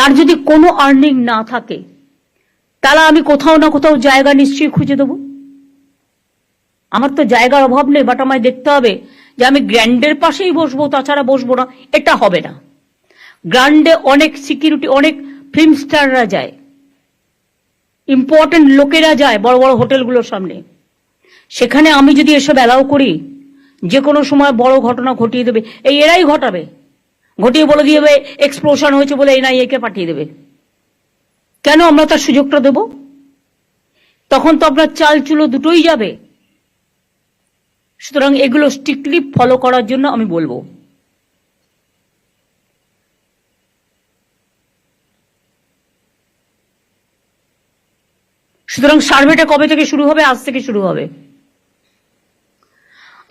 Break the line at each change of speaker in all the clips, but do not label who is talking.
তার যদি কোনো আর্নিং না থাকে তাহলে আমি কোথাও না কোথাও জায়গা নিশ্চয়ই খুঁজে দেবো। আমার তো জায়গার অভাব নেই, বাট আমায় দেখতে হবে যে আমি গ্র্যান্ডের পাশেই বসবো, তাছাড়া বসবো না, এটা হবে না। গ্র্যান্ডে অনেক সিকিউরিটি, অনেক ফিল্ম স্টাররা যায়, ইম্পর্টেন্ট লোকেরা যায় বড় বড় হোটেলগুলোর সামনে। সেখানে আমি যদি এসব অ্যালাউ করি, যে কোনো সময় বড় ঘটনা ঘটিয়ে দেবে, এরাই ঘটাবে, ঘটিয়ে বলে দিয়ে দেবে এক্সপ্লোশন হয়েছে বলে এনআইএ কে পাঠিয়ে দেবে। কেন আমরা তার সুযোগটা দেব? তখন তো আপনার চাল চুলো দুটোই যাবে। সুতরাং এগুলো স্ট্রিক্টলি ফলো করার জন্য আমি বলবো। সুতরাং সার্ভেটা কবে থেকে শুরু হবে? আজ থেকে শুরু হবে।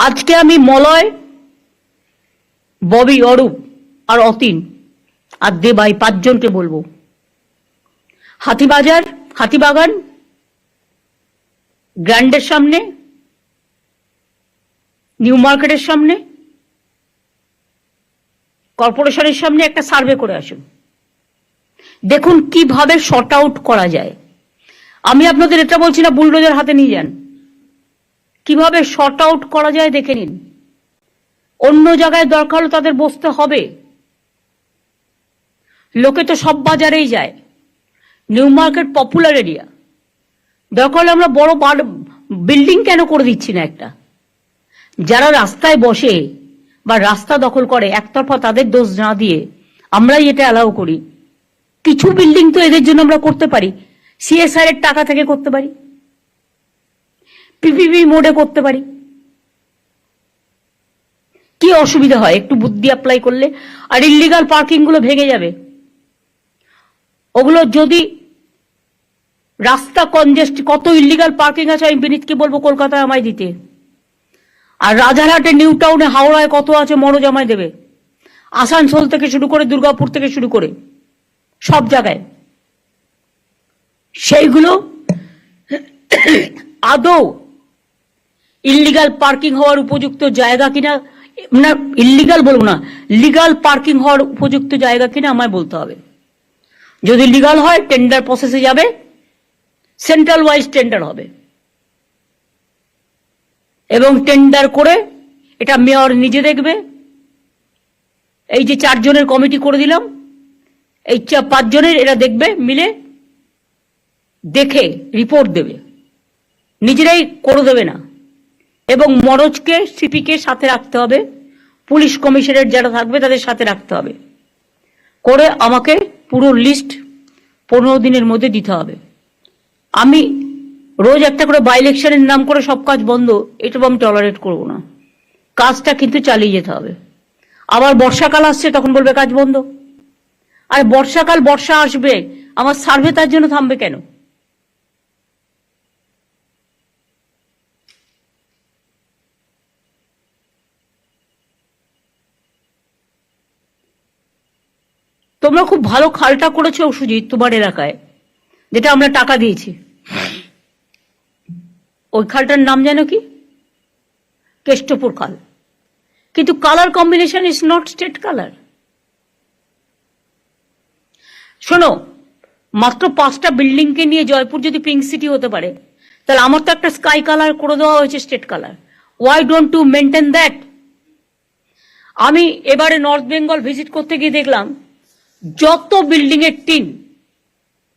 আজকে আমি মলয়, ববি, অরূপ আর অতীন আর দেবাই 5 জনকে বলবো, হাতিবাজার, হাতিবাগান, গ্র্যান্ডের সামনে, নিউ মার্কেটের সামনে, কর্পোরেশনের সামনে একটা সার্ভে করে আসুন। দেখুন কিভাবে শর্ট আউট করা যায়। আমি আপনাদের এটা বলছি না বুলডোজার হাতে নিয়ে যান, কিভাবে শর্ট আউট করা যায় দেখে নিন। অন্য জায়গায় দরকার হলে তাদের বসতে হবে। লোকে তো সব বাজারেই যায়, নিউ মার্কেট পপুলার এরিয়া, দরকার হলে আমরা বড় বিল্ডিং কেন করে দিচ্ছি না একটা? যারা রাস্তায় বসে বা রাস্তা দখল করে একতরফা তাদের দোষ না দিয়ে আমরাই এটা অ্যালাউ করি। কিছু বিল্ডিং তো এদের জন্য আমরা করতে পারি, সিএসআর এর টাকা থেকে করতে পারি, পিপিপি মোডে করতে পারি। কি অসুবিধা হয় একটু বুদ্ধি অ্যাপ্লাই করলে? আর ইল্লিগাল পার্কিং গুলো ভেঙে যাবে। ওগুলো যদি রাস্তা কনজেস্ট, কত ইল্লিগাল পার্কিং আছে আমি বিনীতকে বলবো কলকাতায় আমায় দিতে। আর রাজারহাটে, নিউ টাউনে, হাওড়ায় কত আছে মনোজ আমায় দেবে। আসানসোল থেকে শুরু করে, দুর্গাপুর থেকে শুরু করে সব জায়গায়। সেইগুলো আদৌ ইল্লিগাল পার্কিং হওয়ার উপযুক্ত জায়গা কিনা, না ইল্লিগাল বলবো না, লিগাল পার্কিং হওয়ার উপযুক্ত জায়গা কিনা আমায় বলতে হবে। যদি লিগাল হয় টেন্ডার প্রসেসে যাবে, সেন্ট্রাল ওয়াইজ টেন্ডার হবে, এবং টেন্ডার করে এটা মেয়র নিজে দেখবে। এই যে 4 জনের কমিটি করে দিলাম, এই 5 জনের এরা দেখবে, মিলে দেখে রিপোর্ট দেবে, নিজেরাই করে দেবে না। এবং মনোজকে, সিপিকে সাথে রাখতে হবে, পুলিশ কমিশনার যারা থাকবে তাদের সাথে রাখতে হবে, করে আমাকে পুরো লিস্ট 15 দিনের মধ্যে দিতে হবে। আমি রোজ একটা করে বাই ইলেকশনের নাম করে সব কাজ বন্ধ, এটা আমি টলারেট করবো না। কাজটা কিন্তু চালিয়ে যেতে হবে। আবার বর্ষাকাল আসছে, তখন বলবে কাজ বন্ধ। আর বর্ষাকাল, বর্ষা আসবে, আমার সার্ভে তার জন্য থামবে কেন? তোমরা খুব ভালো খালটা করেছো সুজিত তোমার এলাকায়, যেটা আমরা টাকা দিয়েছি। ওই খালটার নাম জানো কি? কেষ্টপুর খাল। কিন্তু colour combination is not state colour. শোনো, মাত্র 5টা বিল্ডিং কে নিয়ে জয়পুর যদি পিঙ্ক সিটি হতে পারে, তাহলে আমার তো একটা স্কাই কালার করে দেওয়া হয়েছে, state colour. Why don't to maintain that? আমি এবারে নর্থ বেঙ্গল ভিজিট করতে গিয়ে দেখলাম যত বিল্ডিং এর টিন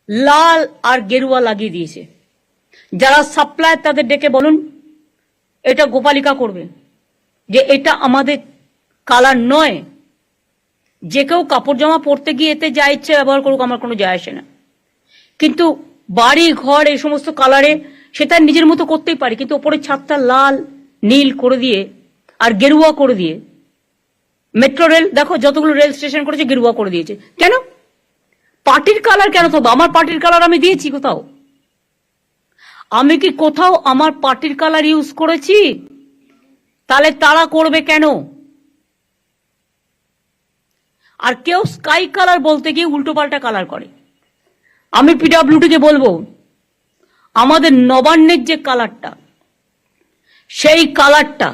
লাল আর গেরুয়া লাগিয়ে দিয়েছে। যারা সাপ্লাই তাদের ডেকে বলুন এটা গোপালিকা করবে, যে এটা আমাদের কালার নয়। যে কেউ কাপড় জামা পরতে গিয়ে এতে যা ইচ্ছে ব্যবহার করুক, আমার কোনো যায় আসে না। কিন্তু বাড়ি ঘর এই সমস্ত কালারে সেটা নিজের মতো করতেই পারি, কিন্তু ওপরের ছাদটা লাল নীল করে দিয়ে আর গেরুয়া করে দিয়ে, মেট্রো রেল দেখো যতগুলো রেল স্টেশন করেছে গেরুয়া করে দিয়েছে। কেন? পার্টির কালার কেন থাকবে? আমার পার্টির কালার আমি দিয়েছি কোথাও? আমি কি কোথাও আমার পার্টির কালার ইউজ করেছি? তাহলে তারা করবে কেন? আর কেউ স্কাই কালার বলতে গিয়ে উল্টো পাল্টা কালার করে। আমি পিডব্লিউডিকে বলবো আমাদের নবান্নের যে কালারটা, সেই কালারটা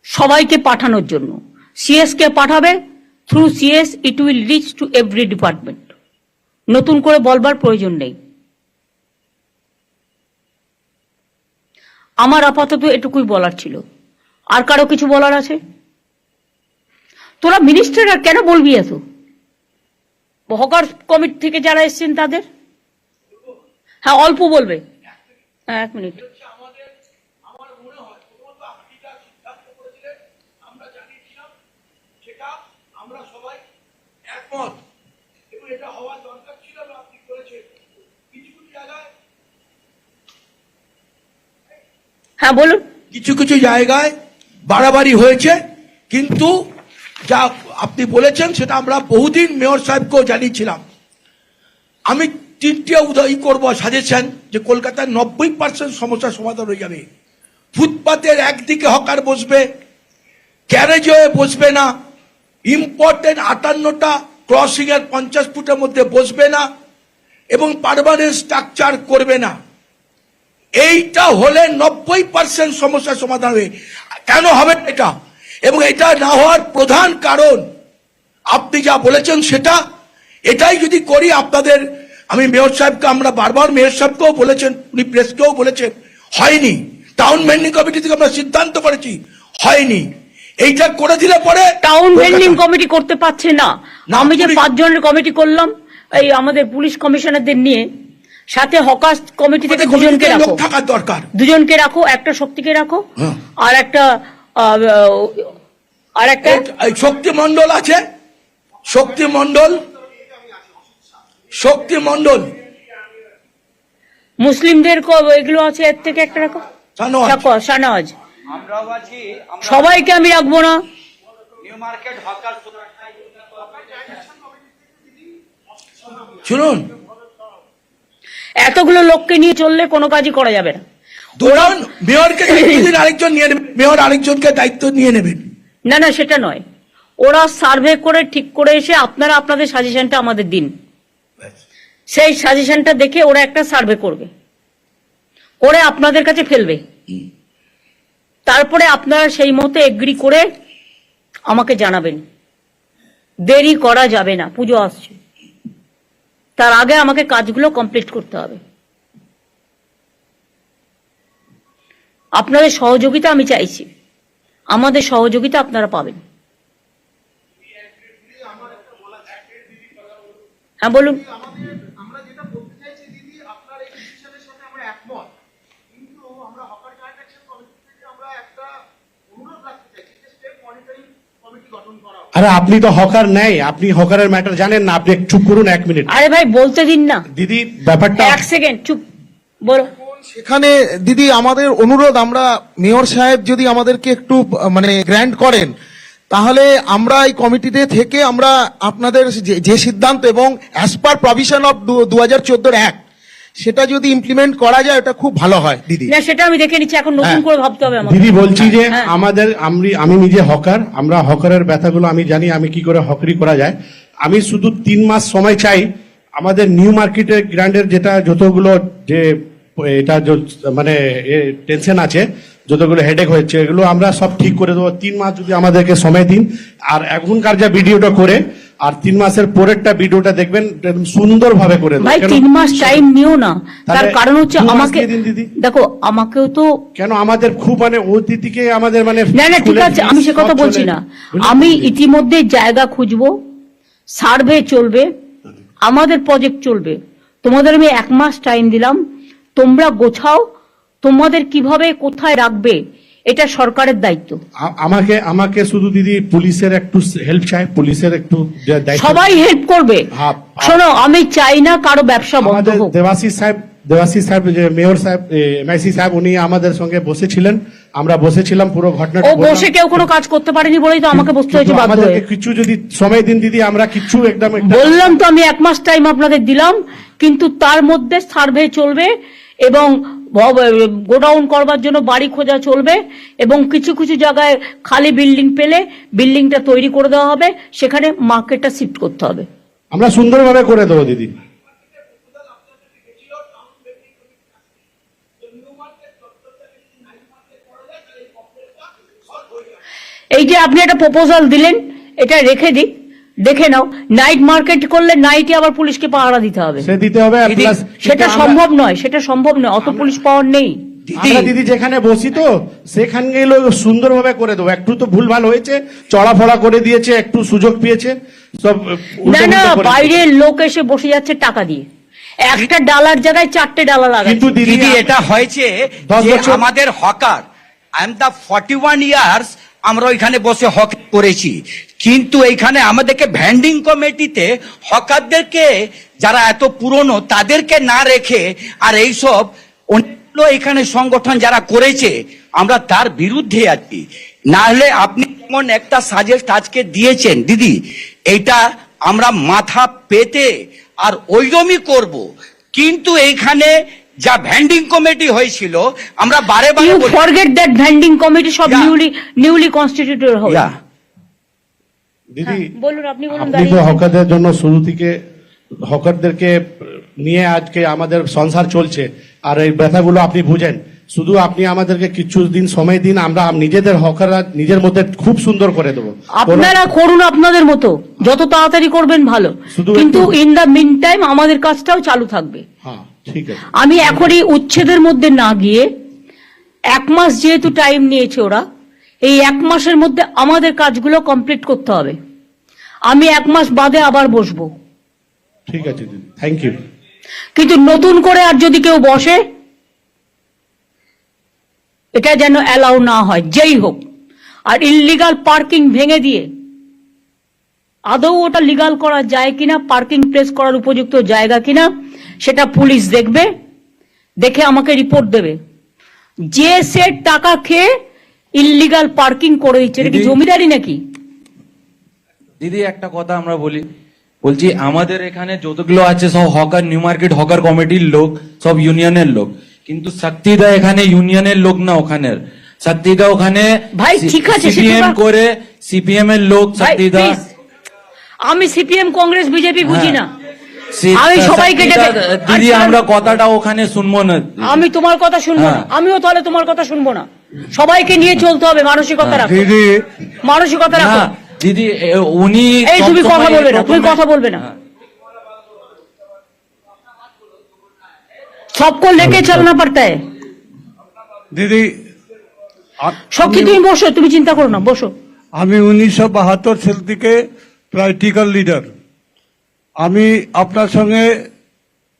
সবাইকে পাঠানোর জন্য সিএস কে পাঠাবে। Through CS it will reach to every department. নতুন করে বলবার প্রয়োজন নেই। আমার আপাতত এটুকুই বলার ছিল। আর কারো কিছু বলার আছে? তোরা মিনিস্টার আর কেন বলবি এত? হকার কমিটি থেকে যারা এসছেন তাদের, হ্যাঁ অল্প বলবে। হ্যাঁ 1 মিনিট। হ্যাঁ বলুন।
কিছু কিছু জায়গায় বাড়াবাড়ি হয়েছে, কিন্তু যা আপনি বলেছেন সেটা আমরা বহুদিন মেয়র সাহেবকেও জানিয়েছিলাম। আমি 3টে উদয় করব সাজেশন, যে কলকাতার 90% সমস্যার সমাধান হয়ে যাবে। ফুটপাতের একদিকে হকার বসবে, গ্যারেজে বসবে না, ইম্পর্টেন্ট 58টা ক্রসিং এর 50 ফুটের মধ্যে বসবে না, এবং পার্মানেন্ট স্ট্রাকচার করবে না। এইটা হলে 90% সমস্যার সমাধান হবে। কেন হবে এটা? এবং এটা না হওয়ার প্রধান কারণ আপনি যা বলেছেন সেটা, এটাই যদি করি আপনাদের, আমি মেয়র সাহেবকে, আমরা বারবার মেয়র সাহেবকেও বলেছেন, উনি প্রেসকেও বলেছেন, হয়নি। টাউন মেন্ডিং কমিটি থেকে আমরা সিদ্ধান্ত করেছি, হয়নি। এইটা করে দিলে পরে
টাউন মেন্ডিং কমিটি করতে পারছে না। আমি যে 5 জনের কমিটি করলাম, এই আমাদের পুলিশ কমিশনারদের নিয়ে, সাথে হকার কমিটি থেকে 2 জনকে রাখো,
থাকার দরকার,
2 জনকে রাখো, একটা শক্তিকে রাখো, আর একটা
শক্তি মন্ডল আছে, শক্তি মন্ডল
মুসলিমদের এগুলো আছে, এর থেকে একটা রাখো, শাহনওয়াজ। সবাইকে আমি রাখবো না।
শুনুন,
এতগুলো লোককে নিয়ে চললে কোনো কাজই করা যাবে না।
মেয়রকে আরেকজন নিয়ে নেবেন, মেয়র আরেকজনকে দায়িত্ব নিয়ে নেবেন।
না না, সেটা নয়। ওরা সার্ভে করে ঠিক করে এসে আপনারা আপনাদের সাজেশনটা আমাদের দিন, সেই সাজেশনটা দেখে ওরা একটা সার্ভে করবে, করে আপনাদের কাছে ফেলবে। তারপরে আপনারা সেই মতো এগ্রি করে আমাকে জানাবেন। দেরি করা যাবে না, পুজো আসছে, তার আগে আমাকে কাজগুলো কমপ্লিট করতে হবে। আপনাদের সহযোগিতা আমি চাইছি, আমাদের সহযোগিতা আপনারা পাবেন। হ্যাঁ বলুন।
আমরা যেটা বলতে চাইছি দিদি, আপনার এই ডিসিশনের সাথে আমরা একমত, কিন্তু আমরা হকার জয়েন্ট অ্যাকশন কমিটি থেকে আমরা একটা অনুরোধ রাখতে চাইছি যে স্টেট মনিটরিং কমিটি গঠন করা হোক।
আরে আপনি তো হকার নেই, আপনি হকারের ম্যাটার জানেন না, আপনি চুপ করুন 1 মিনিট।
আরে ভাই বলতে দিন না
দিদি, ব্যাপারটা
1 সেকেন্ড চুপ বলো।
সেখানে দিদি আমাদের অনুরোধ, আমরা মেয়র সাহেব যদি আমাদেরকে একটু মানে গ্র্যান্ট করেন, তাহলে আমরা এই কমিটিতে থেকে আমরা আপনাদের যে সিদ্ধান্ত এবং as per provision of 2014 act, সেটা যদি ইমপ্লিমেন্ট করা যায় এটা খুব ভালো হয় দিদি।
না সেটা আমি দেখে নিচ্ছি, এখন নতুন করে ভাবতে হবে আমাকে।
দিদি বলছি যে
হ্যাঁ।
আমি নিজে হকার, আমরা হকারের ব্যথাগুলো আমি জানি, আমি কি করে হকারি করা যায়। আমি শুধু 3 মাস সময় চাই। আমাদের নিউ মার্কেটের গ্র্যান্ডের যেটা যতগুলো যে এটা মানে টেনশন আছে, যতগুলো হেডেক হয়েছে, এগুলো আমরা সব ঠিক করে দেবো। 3 মাস যদি আমাদেরকে সময় দিন, আর এখনকার যা ভিডিওটা করে, আর 3 মাসের পরেরটা ভিডিওটা দেখবেন, সুন্দর ভাবে করে দেবো।
ভাই 3 মাস টাইম নিও না, তার কারণ হচ্ছে
2 মাস
আমাকে
দিয়ে দিন দিদি।
দেখো, আমাকেও তো
কেন আমাদের খুব মানে অতিথিকে আমাদের মানে
না না ঠিক আছে, আমি সে কথা বলছি না। আমি ইতিমধ্যে জায়গা খুঁজবো, সার্ভে চলবে, আমাদের প্রজেক্ট চলবে। তোমাদের আমি 1 মাস টাইম দিলাম, তোমরা গোছাও, তোমাদের কিভাবে কোথায় রাখবে এটা সরকারের দায়িত্ব।
আমাকে শুধু দিদি পুলিশের একটু হেল্প চাই, পুলিশের একটু দায়িত্ব।
সবাই হেল্প করবে। শোনো, আমি চাই না কারো ব্যবসা বন্ধ
আমাদের
হোক।
দেবাশিস সাহেব যে মেয়র সাহেব, এমআইসি সাহেব, উনি আমাদের সঙ্গে বসেছিলেন, আমরা বসেছিলাম, পুরো ঘটনাটা
ও বসে কেউ কোনো কাজ করতে পারেনি বলেই তো আমাকে বসতে হয়েছে বাধ্য হয়ে।
আমাদেরকে কিছু যদি সময় দিন দিদি, আমরা কিছু একদম
বললাম তো, আমি 1 মাস টাইম আপনাদের দিলাম, কিন্তু তার মধ্যে সার্ভে চলবে এবং গোডাউন করবার জন্য বাড়ি খোঁজা চলবে, এবং কিছু কিছু জায়গায় খালি বিল্ডিং পেলে বিল্ডিংটা তৈরি করে দেওয়া হবে, সেখানে মার্কেটটা শিফট করতে হবে।
আমরা সুন্দরভাবে করে দেবো দিদি।
এই যে আপনি একটা প্রপোজাল দিলেন, এটা রেখে দিক, দেখে নাও, নাইট মার্কেট করলে নাইটে আবার পুলিশকে পাহারা দিতে হবে,
সে দিতে হবে প্লাস
সেটা সম্ভব নয়, সেটা সম্ভব নয়, অত পুলিশ পাওয়ার নেই।
আমরা দিদি যেখানে বসি তো সেখানে গেলে সুন্দরভাবে করে দেবো, একটু তো ভুলভাল হয়েছে, চড়াফড়া করে দিয়েছে, একটু সুযোগ পেয়েছে, সব
না না,
উল্টো করে দিয়েছে।
বাইরের লোক এসে বসে যাচ্ছে টাকা দিয়ে, একটা ডালার জায়গায় 4টে ডালা লাগাচ্ছে।
কিন্তু দিদি
দিদি এটা হয়েছে
10
যে
বছর-
আমাদের hawker, I am the 41 years আমরা ওইখানে বসে হক করেছি, কিন্তু এইখানে আমাদেরকে ভ্যান্ডিং কমিটিতে হকারদেরকে যারা এত পুরনো তাদেরকে না রেখে আর এইসব অন্যান্য এখানে সংগঠন যারা করেছে আমরা তার বিরুদ্ধে আছি। না হলে আপনি যেমন একটা সাজেস্ট আজকে দিয়েছেন দিদি, এইটা আমরা মাথা পেতে আর ওইরকমই করব, কিন্তু এইখানে যা ভ্যান্ডিং কমিটি হয়েছিল আমরা বারে বারে
ইউ
বলি-
ফরগেট দ্যাট ভ্যান্ডিং কমিটি সব
Yeah.
নিউলি কনস্টিটিউটেড হবে।
Yeah.
দিদি
বলুন, আপনি বলুন।
আপনি তো
দাঁড়িয়ে আছেন।
হকারদের জন্য শুরু থেকে হকারদেরকে নিয়ে আজকে আমাদের সংসার চলছে, আর এই ব্যথাগুলো আপনি বুঝেন, শুধু আপনি আমাদেরকে কিছু দিন সময় দিন, আমরা নিজেদের হকাররা নিজের মধ্যে খুব সুন্দর করে দেবো।
আপনারা করুন আপনাদের মতো, যত তাড়াতাড়ি করবেন ভালো,
শুধু
কিন্তু
একটু-
ইন দা মিন টাইম আমাদের কাজটাও চালু থাকবে।
হ্যাঁ ঠিক আছে।
আমি এখনই উচ্ছেদের মধ্যে না গিয়ে, 1 মাস যেহেতু টাইম নিয়েছে ওরা, এই 1 মাসের মধ্যে আমাদের কাজগুলো কমপ্লিট করতে হবে। আমি 1 মাস বাদে আবার বসবো,
ঠিক আছে দিদি, থ্যাংক ইউ।
কিন্তু নতুন করে আর যদি কেউ বসে, এটা যেন অ্যালাউ না হয়, যেই হোক। আর ইললিগাল পার্কিং ভেঙে দিয়ে আদৌ ওটা লিগাল করা যায় কিনা, পার্কিং প্লেস করার উপযুক্ত জায়গা কিনা, সেটা পুলিশ দেখবে, দেখে আমাকে রিপোর্ট দেবে। যে সে টাকা খেয়ে ইললিগাল পার্কিং করে দিচ্ছে, এটা কি
দিদি-
জমিদারি নাকি?
দিদি একটা কথা আমরা বলছি আমাদের এখানে যতগুলো আছে সব হকার, নিউ মার্কেট হকার কমিটির লোক, সব ইউনিয়নের লোক, কিন্তু শক্তিদা এখানে ইউনিয়নের লোক না, ওখানের শক্তিদা ওখানে
ভাই, ঠিক আছে,
সিপিএম
সেটা-
করে, সিপিএম এর লোক
ভাই,
শক্তিদা।
please, আমি সিপিএম কংগ্রেস বিজেপি বুঝি না।
সে-
আমি সবাইকে
শক্তিদা,
ডেকে-
দিদি
আচ্ছা,
আমরা কথাটা ওখানে শুনবো না।
আমি তোমার কথা শুনবো না,
হ্যাঁ।
আমিও তাহলে তোমার কথা শুনবো না। সবাইকে নিয়ে চলতে হবে, মানসিকতা রাখো, মানসিকতা রাখো।
না দিদি উনি
এই তুমি
সবসময়
কথা বলবে না, তুমি
প্রথমে-
কথা বলবে না।
হ্যাঁ।
सबको लेके चलना पड़ता है।
দিদি
সবকি তুমি বসো, তুমি চিন্তা করো না, বসো।
আমি 1972 সাল থেকে প্র্যাকটিক্যাল লিডার। আমি আপনার সঙ্গে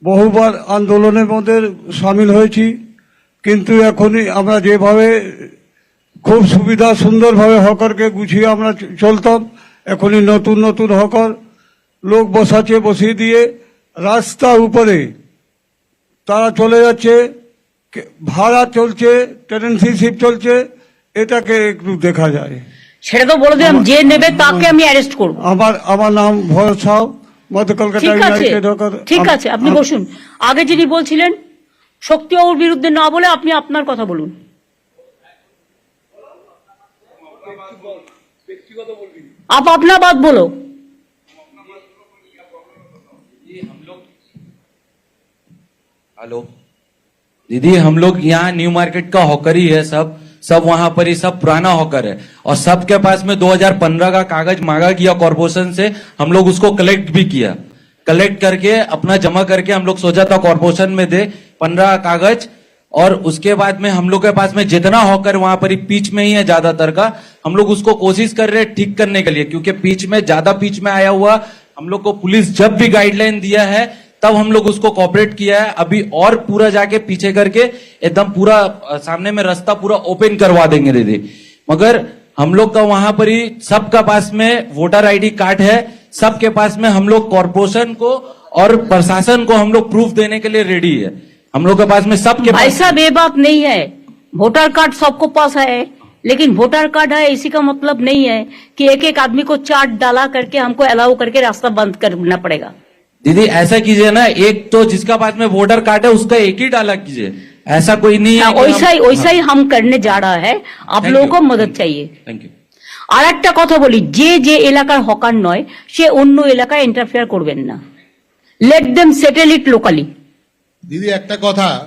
বহুবার আন্দোলনের মধ্যে সামিল হয়েছি, কিন্তু এখনই আমরা যেভাবে খুব সুবিধা সুন্দরভাবে হকারকে গুছিয়ে আমরা চলতাম, এখনই নতুন নতুন হকার লোক বসাচ্ছে, বসিয়ে দিয়ে রাস্তা উপরে তারা চলে যাচ্ছে, ভাড়া চলছে, টেনেন্সিশিপ চলছে, এটাকে একটু দেখা যায়।
সেটা তো বলে দিলাম, যে নেবে তাকে আমি অ্যারেস্ট করবো।
আমার নাম ভরত সাউ, মধ্য কলকাতা
ঠিক আছে,
ইউনাইটেড হকার।
ঠিক আছে, আপনি বসুন। আগে যিনি বলছিলেন শক্তিবাবুর বিরুদ্ধে না বলে আপনি আপনার কথা বলুন। आप अपना बात बोलो।
हेलो दीदी, हम लोग यहाँ न्यू मार्केट का हॉकर ही है, सब वहां पर ही सब पुराना हॉकर है, और सबके पास में 2015 का कागज मांगा गया कॉर्पोरेशन से, हम लोग उसको कलेक्ट भी किया, कलेक्ट करके अपना जमा करके हम लोग सोचा था कॉर्पोरेशन में दे 15 कागज, और उसके बाद में हम लोग के पास में जितना हॉकर वहां पर ही पीच में ही है ज्यादातर का, हम लोग उसको कोशिश कर रहे हैं ठीक करने के लिए, क्योंकि पीच में ज्यादा पीच में आया हुआ हम लोग को पुलिस जब भी गाइडलाइन दिया है तब हम लोग उसको कॉपरेट किया है। अभी और पूरा जाके पीछे करके एकदम पूरा सामने में रास्ता पूरा ओपन करवा देंगे दीदी, मगर हम लोग का वहां पर ही सबका पास में वोटर आईडी कार्ड है, सबके पास में हम लोग कॉर्पोरेशन को और प्रशासन को हम लोग प्रूफ देने के लिए रेडी है, हम लोग के पास में सबके
भाई
पास।
साहब, ये बात नहीं है, वोटर कार्ड सबको पास है, लेकिन वोटर कार्ड है इसी का मतलब नहीं है कि एक एक आदमी को चार्ट डाला करके हमको अलाउ करके रास्ता बंद करना पड़ेगा।
दीदी ऐसा कीजिए ना, एक तो जिसका पास में वोटर कार्ड है उसका एक ही डाला कीजिए, ऐसा कोई नहीं है कि
वैसा ही हम करने जा रहा है, आप
Thank
लोगों
you.
को मदद चाहिए।
Thank you.
আর একটা কথা বলি, যে এলাকার হকার নয় সে অন্য এলাকায় ইন্টারফেয়ার করবেন না, লেট দেম সেটেল ইট লোকালি।
দিদি একটা কথা,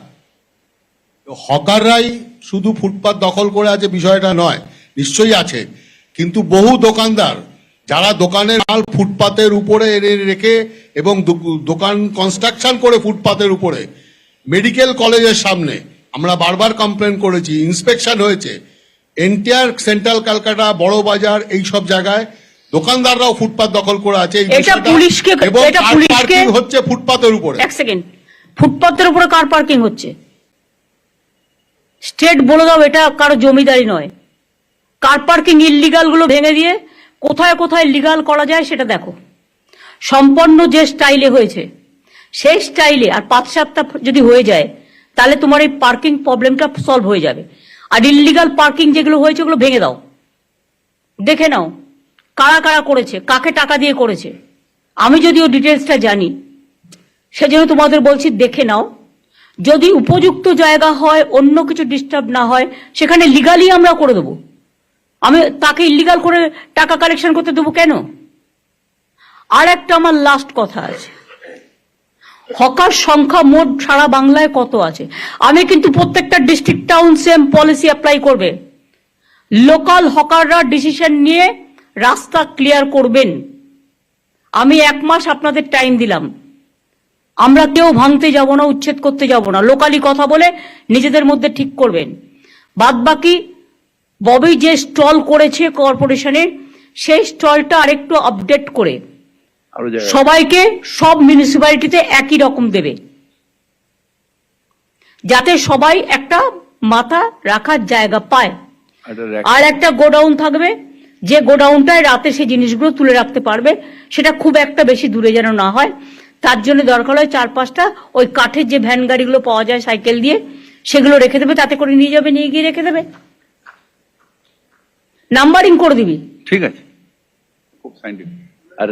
হকাররাই শুধু ফুটপাত দখল করে আছে বিষয়টা নয়, নিশ্চয়ই আছে, কিন্তু বহু দোকানদার যারা দোকানের মাল ফুটপাতের উপরে রেখে এবং দোকান কনস্ট্রাকশন করে ফুটপাতের উপরে, মেডিকেল কলেজের সামনে আমরা বারবার কমপ্লেন করেছি, ইন্সপেকশন হয়েছে। এনটিআর সেন্ট্রাল ক্যালকাটা, বড় বাজার, এই সব জায়গায় দোকানদাররাও ফুটপাত দখল করে আছে। এই
এটা
বিষয়টা-
পুলিশকে
এবং
এটা
কার
পুলিশকে
পার্কিং হচ্ছে ফুটপাতের উপরে।
এক সেকেন্ড, ফুটপাতের উপরে কার পার্কিং হচ্ছে? স্টেট বলে দাও, এটা কারো জমিদারি নয়। কার পার্কিং ইল্লিগাল গুলো ভেঙে দিয়ে কোথায় কোথায় লিগাল করা যায় সেটা দেখো। সম্পন্ন যে স্টাইলে হয়েছে সেই স্টাইলে আর 5-7টা যদি হয়ে যায় তাহলে তোমার এই পার্কিং প্রবলেমটা সলভ হয়ে যাবে। আর ইল্লিগাল পার্কিং যেগুলো হয়েছে ওগুলো ভেঙে দাও, দেখে নাও কারা কারা করেছে, কাকে টাকা দিয়ে করেছে। আমি যদিও ডিটেলসটা জানি, সেজন্য তোমাদের বলছি দেখে নাও। যদি উপযুক্ত জায়গা হয়, অন্য কিছু ডিস্টার্ব না হয়, সেখানে লিগালি আমরা করে দেবো। আমি তাকে ইল্লিগাল করে টাকা কালেকশন করতে দেবো কেন? আর একটা আমার লাস্ট কথা আছে, হকার সংখ্যা মোট সারা বাংলায় কত আছে? আমি কিন্তু প্রত্যেকটা district town same policy apply করবে। লোকাল হকাররা ডিসিশন নিয়ে রাস্তা ক্লিয়ার করবেন। আমি 1 মাস আপনাদের টাইম দিলাম, আমরা কেউ ভাঙতে যাব না, উচ্ছেদ করতে যাব না, লোকালি কথা বলে নিজেদের মধ্যে ঠিক করবেন। বাদ বাকি ববি যে স্টল করেছে কর্পোরেশনের, সেই স্টলটা আরেকটু আপডেট করে সবাইকে সব মিউনিসিপ্যালিটিতে একই রকম দেবে, যাতে সবাই একটা মাথা রাখার জায়গা পায়। আর একটা গোডাউন থাকবে, যে গোডাউনটায় রাতে সেই জিনিসগুলো তুলে রাখতে পারবে, সেটা খুব একটা বেশি দূরে যেন না হয়। তার জন্য দরকার হয় 4-5টা ওই কাঠের যে ভ্যান গাড়িগুলো পাওয়া যায় সাইকেল দিয়ে, সেগুলো রেখে দেবে, তাতে করে নিয়ে যাবে, নিয়ে গিয়ে রেখে দেবে, নাম্বারিং করে দিবি।
ঠিক আছে, খুব সাইন্টিফিক। আর